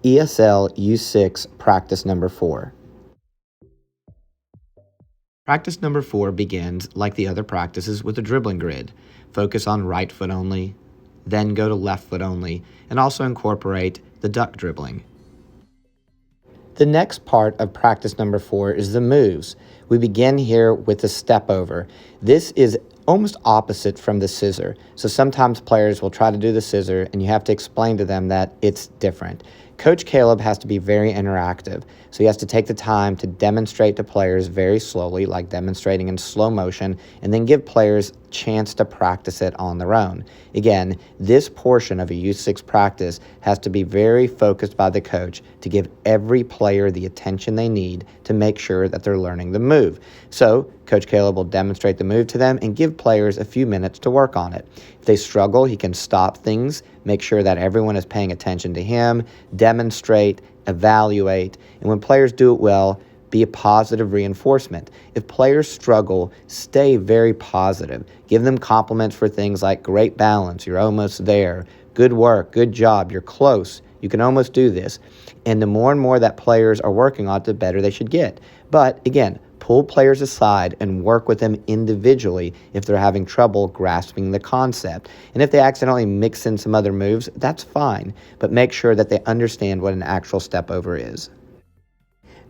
ESL U6 Practice number 4. Practice number 4 begins, like the other practices, with a dribbling grid. Focus on right foot only, then go to left foot only, and also incorporate the duck dribbling. The next part of practice number 4 is the moves. We begin here with the step over. This is almost opposite from the scissor. So sometimes players will try to do the scissor and you have to explain to them that it's different. Coach Caleb has to be very interactive. So he has to take the time to demonstrate to players very slowly, like demonstrating in slow motion, and then give players a chance to practice it on their own. Again, this portion of a U6 practice has to be very focused by the coach to give every player the attention they need to make sure that they're learning the move. So Coach Caleb will demonstrate the move to them and give players a few minutes to work on it. If they struggle, he can stop things, make sure that everyone is paying attention to him, demonstrate, evaluate, and when players do it well, be a positive reinforcement. If players struggle, stay very positive. Give them compliments for things like great balance, you're almost there, good work, good job, you're close, you can almost do this. And the more and more that players are working on it, the better they should get. But again, pull players aside and work with them individually if they're having trouble grasping the concept. And if they accidentally mix in some other moves, that's fine, but make sure that they understand what an actual step over is.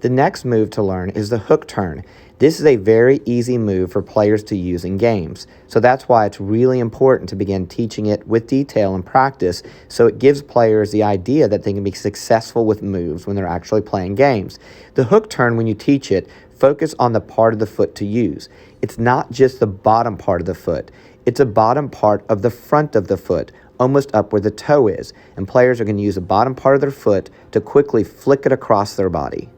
The next move to learn is the hook turn. This is a very easy move for players to use in games. So that's why it's really important to begin teaching it with detail and practice so it gives players the idea that they can be successful with moves when they're actually playing games. The hook turn, when you teach it, focus on the part of the foot to use. It's not just the bottom part of the foot. It's a bottom part of the front of the foot, almost up where the toe is. And players are going to use the bottom part of their foot to quickly flick it across their body.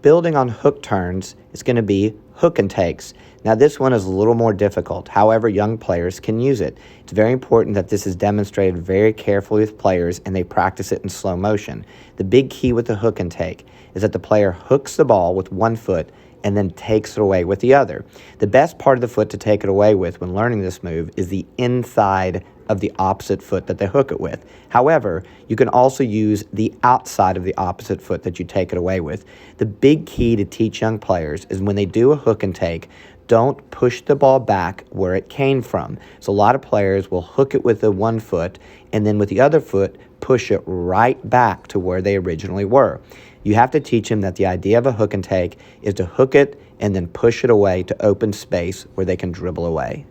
Building on hook turns is going to be hook and takes. Now this one is a little more difficult. However, young players can use it. It's very important that this is demonstrated very carefully with players and they practice it in slow motion. The big key with the hook and take is that the player hooks the ball with one foot and then takes it away with the other. The best part of the foot to take it away with when learning this move is the inside of the opposite foot that they hook it with. However, you can also use the outside of the opposite foot that you take it away with. The big key to teach young players is when they do a hook and take, don't push the ball back where it came from. So a lot of players will hook it with the one foot and then with the other foot push it right back to where they originally were. You have to teach them that the idea of a hook and take is to hook it and then push it away to open space where they can dribble away.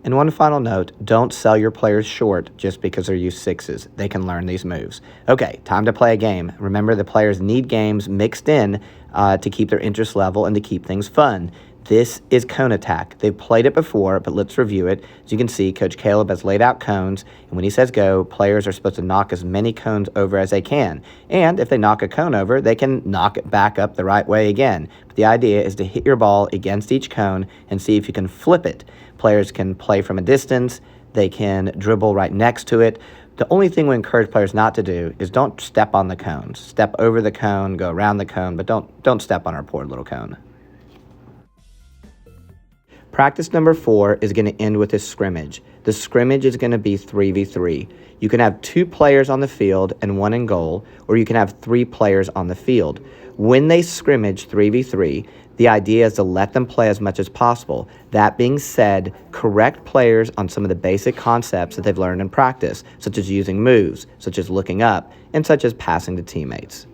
And one final note, don't sell your players short just because they're U6s. They can learn these moves. Okay, time to play a game. Remember, the players need games mixed in to keep their interest level and to keep things fun. This is cone attack. They've played it before, but let's review it. As you can see, Coach Caleb has laid out cones, and when he says go, players are supposed to knock as many cones over as they can. And if they knock a cone over, they can knock it back up the right way again. But the idea is to hit your ball against each cone and see if you can flip it. Players can play from a distance. They can dribble right next to it. The only thing we encourage players not to do is don't step on the cones. Step over the cone, go around the cone, but don't step on our poor little cone. Practice number 4 is going to end with a scrimmage. The scrimmage is going to be 3v3. You can have 2 players on the field and 1 in goal, or you can have 3 players on the field. When they scrimmage 3v3, the idea is to let them play as much as possible. That being said, correct players on some of the basic concepts that they've learned in practice, such as using moves, such as looking up, and such as passing to teammates.